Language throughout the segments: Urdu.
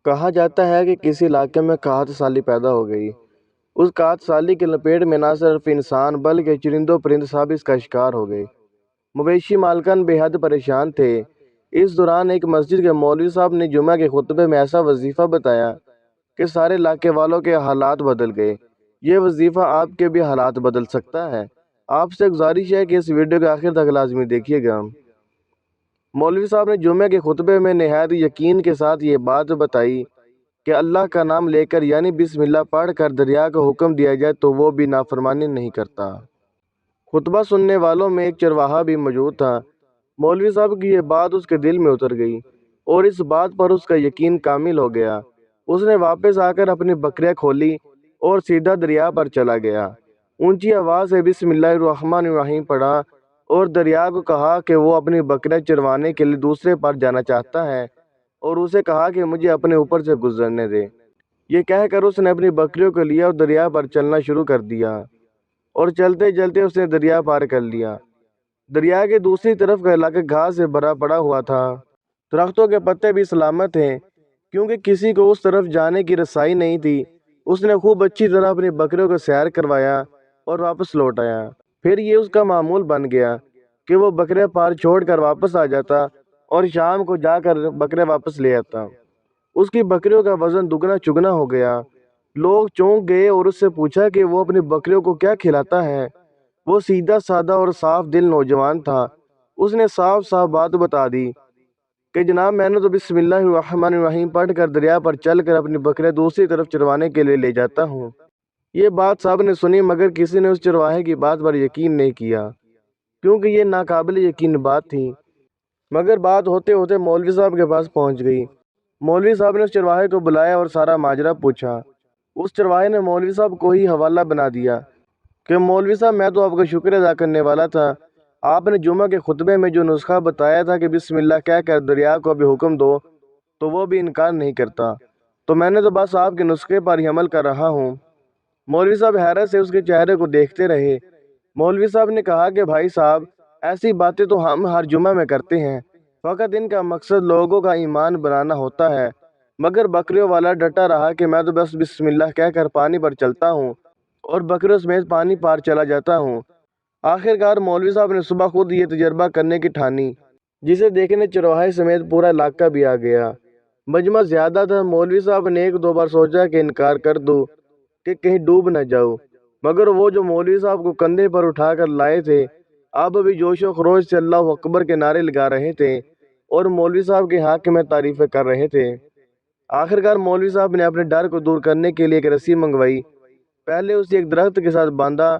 کہا جاتا ہے کہ کسی علاقے میں قحط سالی پیدا ہو گئی۔ اس قحط سالی کی لپیٹ میں نہ صرف انسان بلکہ چرند و پرند سب اس کا شکار ہو گئے۔ مویشی مالکان بے حد پریشان تھے۔ اس دوران ایک مسجد کے مولوی صاحب نے جمعہ کے خطبے میں ایسا وظیفہ بتایا کہ سارے علاقے والوں کے حالات بدل گئے۔ یہ وظیفہ آپ کے بھی حالات بدل سکتا ہے۔ آپ سے گزارش ہے کہ اس ویڈیو کے آخر تک لازمی دیکھیے گا۔ مولوی صاحب نے جمعہ کے خطبے میں نہایت یقین کے ساتھ یہ بات بتائی کہ اللہ کا نام لے کر یعنی بسم اللہ پڑھ کر دریا کو حکم دیا جائے تو وہ بھی نافرمانی نہیں کرتا۔ خطبہ سننے والوں میں ایک چرواہا بھی موجود تھا۔ مولوی صاحب کی یہ بات اس کے دل میں اتر گئی اور اس بات پر اس کا یقین کامل ہو گیا۔ اس نے واپس آ کر اپنی بکریاں کھولی اور سیدھا دریا پر چلا گیا۔ اونچی آواز سے بسم اللہ الرحمن الرحیم پڑھا اور دریا کو کہا کہ وہ اپنی بکریاں چروانے کے لیے دوسرے پار جانا چاہتا ہے اور اسے کہا کہ مجھے اپنے اوپر سے گزرنے دے۔ یہ کہہ کر اس نے اپنی بکریوں کو لیا اور دریا پر چلنا شروع کر دیا اور چلتے چلتے اس نے دریا پار کر لیا۔ دریا کے دوسری طرف کا علاقہ گھاس سے بھرا پڑا ہوا تھا۔ درختوں کے پتے بھی سلامت تھے کیونکہ کسی کو اس طرف جانے کی رسائی نہیں تھی۔ اس نے خوب اچھی طرح اپنی بکریوں کو سیر کروایا اور واپس لوٹ آیا۔ پھر یہ اس کا معمول بن گیا کہ وہ بکرے پار چھوڑ کر واپس آ جاتا اور شام کو جا کر بکرے واپس لے آتا۔ اس کی بکریوں کا وزن دگنا چگنا ہو گیا۔ لوگ چونک گئے اور اس سے پوچھا کہ وہ اپنی بکریوں کو کیا کھلاتا ہے۔ وہ سیدھا سادہ اور صاف دل نوجوان تھا۔ اس نے صاف صاف بات بتا دی کہ جناب میں نے تو بسم اللہ الرحمن الرحیم پڑھ کر دریا پر چل کر اپنی بکریاں دوسری طرف چروانے کے لیے لے جاتا ہوں۔ یہ بات سب نے سنی مگر کسی نے اس چرواہے کی بات پر یقین نہیں کیا کیونکہ یہ ناقابل یقین بات تھی۔ مگر بات ہوتے ہوتے مولوی صاحب کے پاس پہنچ گئی۔ مولوی صاحب نے اس چرواہے کو بلایا اور سارا ماجرا پوچھا۔ اس چرواہے نے مولوی صاحب کو ہی حوالہ بنا دیا کہ مولوی صاحب میں تو آپ کا شکر ادا کرنے والا تھا۔ آپ نے جمعہ کے خطبے میں جو نسخہ بتایا تھا کہ بسم اللہ کہہ کر دریا کو بھی حکم دو تو وہ بھی انکار نہیں کرتا، تو میں نے تو بس آپ کے نسخے پر ہی عمل کر رہا ہوں۔ مولوی صاحب حیرت سے اس کے چہرے کو دیکھتے رہے۔ مولوی صاحب نے کہا کہ بھائی صاحب ایسی باتیں تو ہم ہر جمعہ میں کرتے ہیں، فقط ان کا مقصد لوگوں کا ایمان بنانا ہوتا ہے۔ مگر بکریوں والا ڈٹا رہا کہ میں تو بس بسم اللہ کہہ کر پانی پر چلتا ہوں اور بکریوں سمیت پانی پار چلا جاتا ہوں۔ آخرکار مولوی صاحب نے صبح خود یہ تجربہ کرنے کی ٹھانی، جسے دیکھنے چرواہے سمیت پورا علاقہ بھی آ گیا۔ مجمع زیادہ تھا۔ مولوی صاحب نے ایک دو بار سوچا کہ انکار کر دوں کہ کہیں ڈوب نہ جاؤ، مگر وہ جو مولوی صاحب کو کندھے پر اٹھا کر لائے تھے اب بھی جوش و خروش سے اللہ اکبر کے نعرے لگا رہے تھے اور مولوی صاحب کے حق میں تعریفیں کر رہے تھے۔ آخرکار مولوی صاحب نے اپنے ڈر کو دور کرنے کے لیے ایک رسی منگوائی۔ پہلے اسے ایک درخت کے ساتھ باندھا،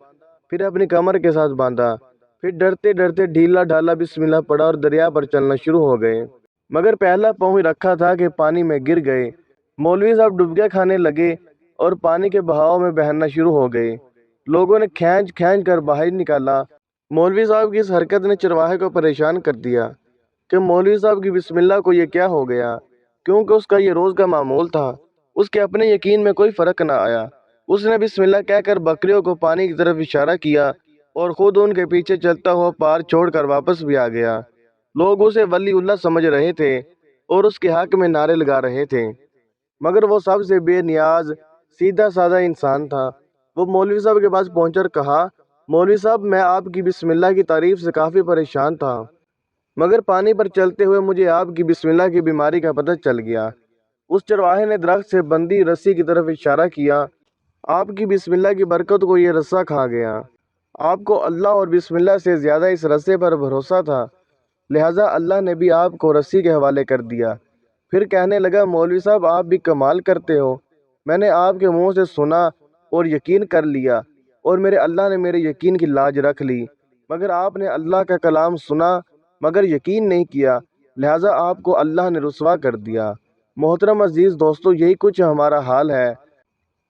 پھر اپنی کمر کے ساتھ باندھا، پھر ڈرتے ڈرتے ڈھیلا ڈھالا بسم اللہ پڑھا اور دریا پر چلنا شروع ہو گئے۔ مگر پہلا پاؤں ہی رکھا تھا کہ پانی میں گر گئے۔ مولوی صاحب ڈبکیاں کھانے لگے اور پانی کے بہاؤ میں بہنا شروع ہو گئے۔ لوگوں نے کھینچ کھینچ کر باہر نکالا۔ مولوی صاحب کی اس حرکت نے چرواہے کو پریشان کر دیا کہ مولوی صاحب کی بسم اللہ کو یہ کیا ہو گیا، کیونکہ اس کا یہ روز کا معمول تھا۔ اس کے اپنے یقین میں کوئی فرق نہ آیا۔ اس نے بسم اللہ کہہ کر بکریوں کو پانی کی طرف اشارہ کیا اور خود ان کے پیچھے چلتا ہوا پار چھوڑ کر واپس بھی آ گیا۔ لوگ اسے ولی اللہ سمجھ رہے تھے اور اس کے حق میں نعرے لگا رہے تھے، مگر وہ سب سے بے نیاز سیدھا سادہ انسان تھا۔ وہ مولوی صاحب کے پاس پہنچ کر کہا، مولوی صاحب میں آپ کی بسم اللہ کی تعریف سے کافی پریشان تھا، مگر پانی پر چلتے ہوئے مجھے آپ کی بسم اللہ کی بیماری کا پتہ چل گیا۔ اس چرواہے نے درخت سے بندھی رسی کی طرف اشارہ کیا۔ آپ کی بسم اللہ کی برکت کو یہ رسہ کھا گیا۔ آپ کو اللہ اور بسم اللہ سے زیادہ اس رسے پر بھروسہ تھا، لہٰذا اللہ نے بھی آپ کو رسی کے حوالے کر دیا۔ پھر کہنے لگا، مولوی صاحب آپ بھی کمال کرتے ہو۔ میں نے آپ کے منہ سے سنا اور یقین کر لیا اور میرے اللہ نے میرے یقین کی لاج رکھ لی، مگر آپ نے اللہ کا کلام سنا مگر یقین نہیں کیا، لہٰذا آپ کو اللہ نے رسوا کر دیا۔ محترم عزیز دوستو، یہی کچھ ہمارا حال ہے۔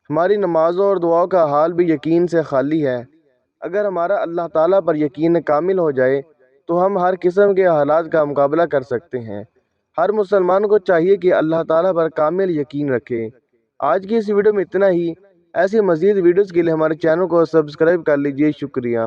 ہماری نمازوں اور دعاؤں کا حال بھی یقین سے خالی ہے۔ اگر ہمارا اللہ تعالیٰ پر یقین کامل ہو جائے تو ہم ہر قسم کے حالات کا مقابلہ کر سکتے ہیں۔ ہر مسلمان کو چاہیے کہ اللہ تعالیٰ پر کامل یقین رکھے۔ آج کی اس ویڈیو میں اتنا ہی۔ ایسی مزید ویڈیوز کے لیے ہمارے چینل کو سبسکرائب کر لیجیے۔ شکریہ۔